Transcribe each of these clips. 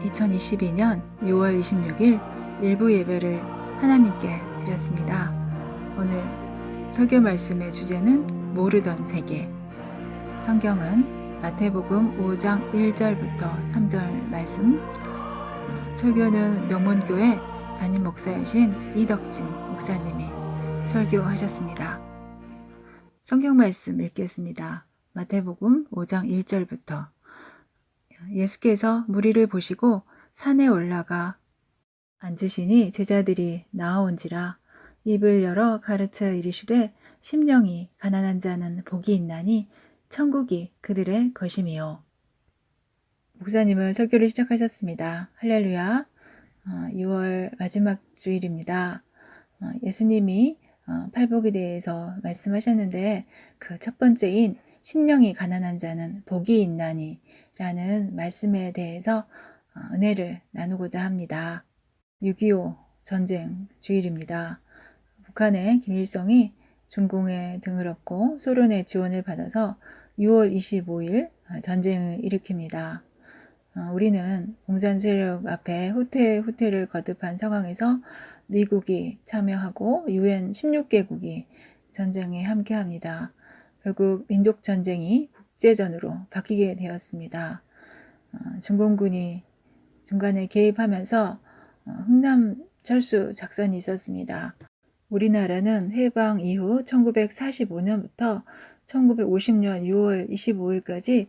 2022년 6월 26일 일부 예배를 하나님께 드렸습니다. 오늘 설교 말씀의 주제는 모르던 세계. 성경은 마태복음 5장 1절부터 3절 말씀. 설교는 명문교회 담임 목사이신 이덕진 목사님이 설교하셨습니다. 성경 말씀 읽겠습니다. 마태복음 5장 1절부터. 예수께서 무리를 보시고 산에 올라가 앉으시니 제자들이 나아온지라. 입을 열어 가르쳐 이르시되 심령이 가난한 자는 복이 있나니 천국이 그들의 것임이요. 목사님은 설교를 시작하셨습니다. 할렐루야. 6월 마지막 주일입니다. 예수님이 팔복에 대해서 말씀하셨는데 그 첫 번째인 심령이 가난한 자는 복이 있나니 라는 말씀에 대해서 은혜를 나누고자 합니다. 6.25 전쟁 주일입니다. 북한의 김일성이 중공에 등을 업고 소련의 지원을 받아서 6월 25일 전쟁을 일으킵니다. 우리는 공산 세력 앞에 후퇴를 거듭한 상황에서 미국이 참여하고 UN 16개국이 전쟁에 함께합니다. 결국 민족전쟁이 국제전으로 바뀌게 되었습니다. 중공군이 중간에 개입하면서 흥남 철수 작전이 있었습니다. 우리나라는 해방 이후 1945년부터 1950년 6월 25일까지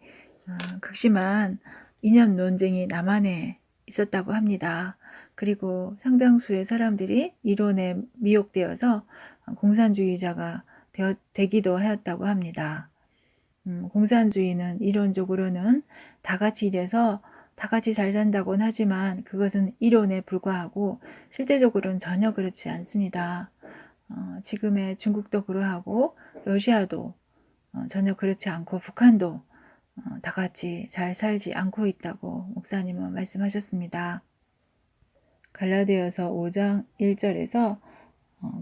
극심한 이념 논쟁이 남한에 있었다고 합니다. 그리고 상당수의 사람들이 이론에 미혹되어서 공산주의자가 되기도 하였다고 합니다. 공산주의는 이론적으로는 다 같이 일해서 다 같이 잘 산다고는 하지만 그것은 이론에 불과하고 실제적으로는 전혀 그렇지 않습니다. 지금의 중국도 그러하고 러시아도 전혀 그렇지 않고 북한도 다 같이 잘 살지 않고 있다고 목사님은 말씀하셨습니다. 갈라디아서 5장 1절에서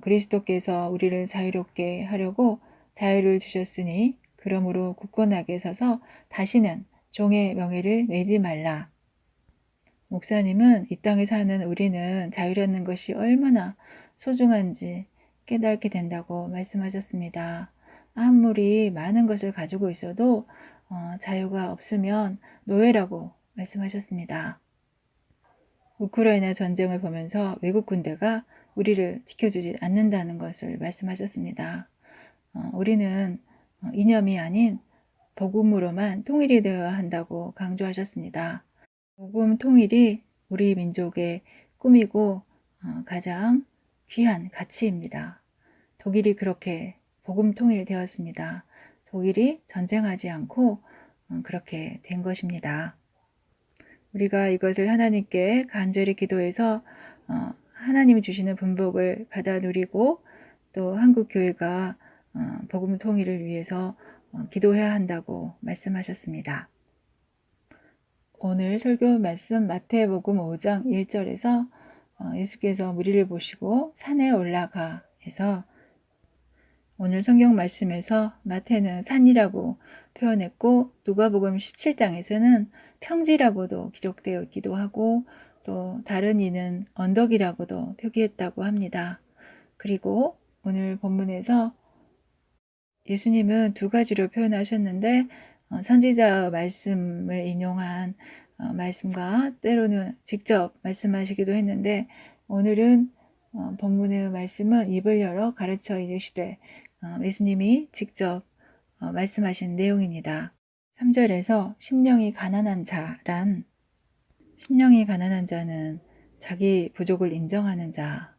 그리스도께서 우리를 자유롭게 하려고 자유를 주셨으니 그러므로 굳건하게 서서 다시는 종의 명예를 매지 말라. 목사님은 이 땅에 사는 우리는 자유라는 것이 얼마나 소중한지 깨닫게 된다고 말씀하셨습니다. 아무리 많은 것을 가지고 있어도 자유가 없으면 노예라고 말씀하셨습니다. 우크라이나 전쟁을 보면서 외국 군대가 우리를 지켜주지 않는다는 것을 말씀하셨습니다. 우리는 이념이 아닌 복음으로만 통일이 되어야 한다고 강조하셨습니다. 복음 통일이 우리 민족의 꿈이고 가장 귀한 가치입니다. 독일이 그렇게 복음 통일되었습니다. 독일이 전쟁하지 않고 그렇게 된 것입니다. 우리가 이것을 하나님께 간절히 기도해서 하나님이 주시는 분복을 받아 누리고 또 한국 교회가 복음 통일을 위해서 기도해야 한다고 말씀하셨습니다. 오늘 설교 말씀 마태복음 5장 1절에서 예수께서 무리를 보시고 산에 올라가 해서 오늘 성경 말씀에서 마태는 산이라고 표현했고 누가복음 17장에서는 평지라고도 기록되어 있기도 하고 또 다른 이는 언덕이라고도 표기했다고 합니다. 그리고 오늘 본문에서 예수님은 두 가지로 표현하셨는데 선지자 말씀을 인용한 말씀과 때로는 직접 말씀하시기도 했는데 오늘은 본문의 말씀은 입을 열어 가르쳐 이르시되 예수님이 직접 말씀하신 내용입니다. 3절에서 심령이 가난한 자란 심령이 가난한 자는 자기 부족을 인정하는 자.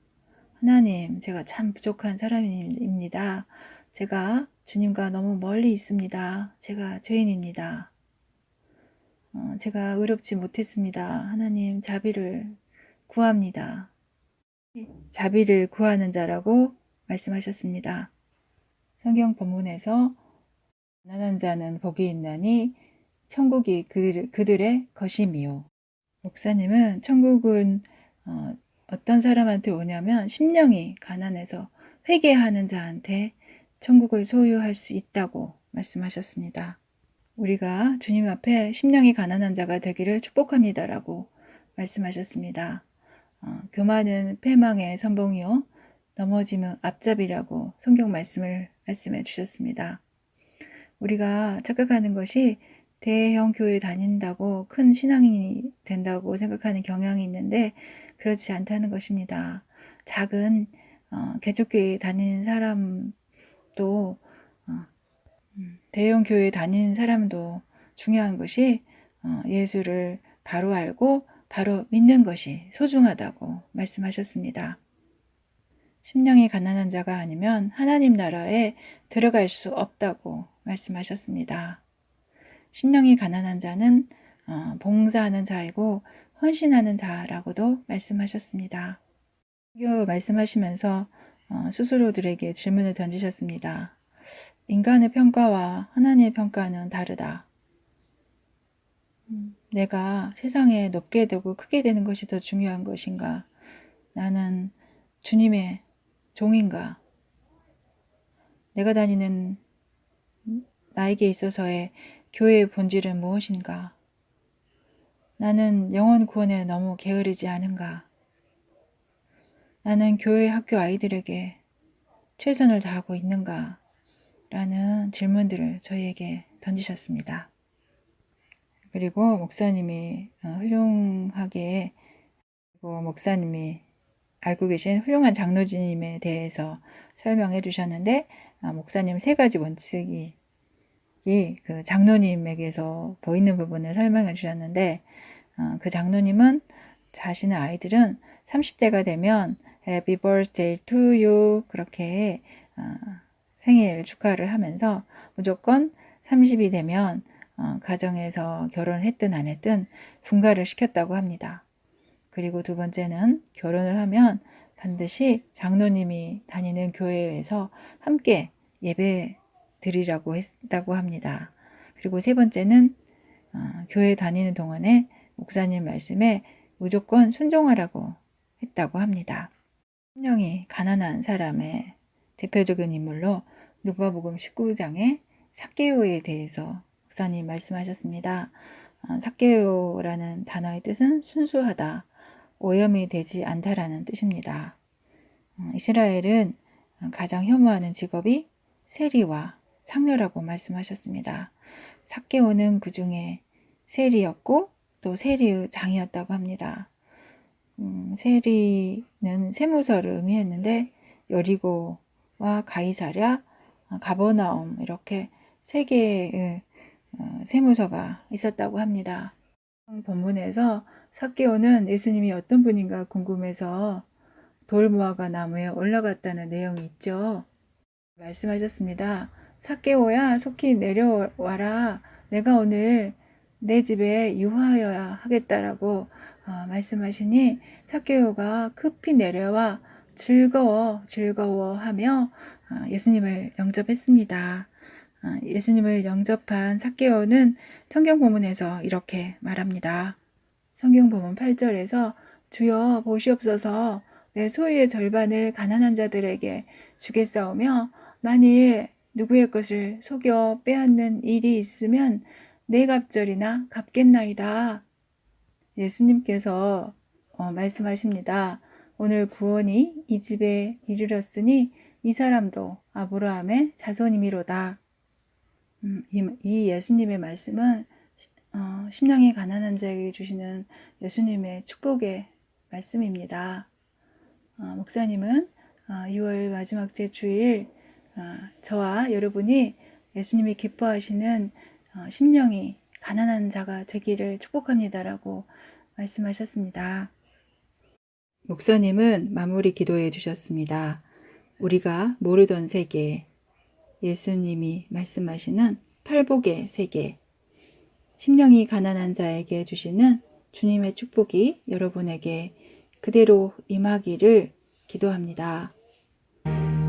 하나님, 제가 참 부족한 사람입니다. 제가 주님과 너무 멀리 있습니다. 제가 죄인입니다. 제가 의롭지 못했습니다. 하나님, 자비를 구합니다. 자비를 구하는 자라고 말씀하셨습니다. 성경 본문에서 가난한 자는 복이 있나니 천국이 그들의 것임이요. 목사님은 천국은 어떤 사람한테 오냐면 심령이 가난해서 회개하는 자한테 천국을 소유할 수 있다고 말씀하셨습니다. 우리가 주님 앞에 심령이 가난한 자가 되기를 축복합니다라고 말씀하셨습니다. 교만은 패망의 선봉이요 넘어짐은 앞잡이라고 성경 말씀해 주셨습니다. 우리가 착각하는 것이 대형 교회 다닌다고 큰 신앙인이 된다고 생각하는 경향이 있는데 그렇지 않다는 것입니다. 작은 개척교회 다니는 사람도 대형 교회 다니는 사람도 중요한 것이 예수를 바로 알고 바로 믿는 것이 소중하다고 말씀하셨습니다. 심령이 가난한 자가 아니면 하나님 나라에 들어갈 수 없다고 말씀하셨습니다. 심령이 가난한 자는 봉사하는 자이고 헌신하는 자라고도 말씀하셨습니다. 말씀하시면서 스스로들에게 질문을 던지셨습니다. 인간의 평가와 하나님의 평가는 다르다. 내가 세상에 높게 되고 크게 되는 것이 더 중요한 것인가? 나는 주님의 종인가? 내가 다니는 나에게 있어서의 교회의 본질은 무엇인가? 나는 영혼 구원에 너무 게으르지 않은가? 나는 교회 학교 아이들에게 최선을 다하고 있는가? 라는 질문들을 저희에게 던지셨습니다. 그리고 목사님이 훌륭하게 그리고 목사님이 알고 계신 훌륭한 장로님에 대해서 설명해 주셨는데 목사님 3가지 원칙이 그 장로님에게서 보이는 부분을 설명해 주셨는데 그 장로님은 자신의 아이들은 30대가 되면 Happy birthday to you 그렇게 생일 축하를 하면서 무조건 30이 되면 가정에서 결혼했든 안 했든 분가를 시켰다고 합니다. 그리고 2번째는 결혼을 하면 반드시 장로님이 다니는 교회에서 함께 예배 드리라고 했다고 합니다. 그리고 3번째는 교회 다니는 동안에 목사님 말씀에 무조건 순종하라고 했다고 합니다. 심령이 가난한 사람의 대표적인 인물로 누가복음 19장에 삭개오에 대해서 목사님 말씀하셨습니다. 삭개오라는 단어의 뜻은 순수하다, 오염이 되지 않다라는 뜻입니다. 이스라엘은 가장 혐오하는 직업이 세리와 창녀라고 말씀하셨습니다. 삭개오는 그 중에 세리였고 또 세리의 장이었다고 합니다. 세리는 세무서를 의미했는데 여리고와 가이사랴, 가버나움 이렇게 3개의 세무서가 있었다고 합니다. 본문에서 삭개오는 예수님이 어떤 분인가 궁금해서 돌무화과 나무에 올라갔다는 내용이 있죠. 말씀하셨습니다. 삭개오야 속히 내려와라. 내가 오늘 내 집에 유하여야 하겠다라고 말씀하시니 삭개오가 급히 내려와 즐거워하며 예수님을 영접했습니다. 예수님을 영접한 삭개오는 성경 본문에서 이렇게 말합니다. 성경 본문 8절에서 주여 보시옵소서 내 소유의 절반을 가난한 자들에게 주겠사오며 만일 누구의 것을 속여 빼앗는 일이 있으면 내 갑절이나 갚겠나이다. 예수님께서 말씀하십니다. 오늘 구원이 이 집에 이르렀으니 이 사람도 아브라함의 자손이미로다. 이 예수님의 말씀은 심령이 가난한 자에게 주시는 예수님의 축복의 말씀입니다. 목사님은 6월 마지막 제 주일 저와 여러분이 예수님이 기뻐하시는 심령이 가난한 자가 되기를 축복합니다라고 말씀하셨습니다. 목사님은 마무리 기도해 주셨습니다. 우리가 모르던 세계, 예수님이 말씀하시는 팔복의 세계, 심령이 가난한 자에게 주시는 주님의 축복이 여러분에게 그대로 임하기를 기도합니다.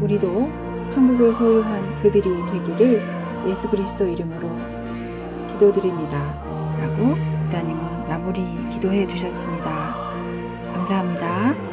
우리도 천국을 소유한 그들이 되기를 예수 그리스도 이름으로 기도드립니다. 라고 목사님은 마무리 기도해 주셨습니다. 감사합니다.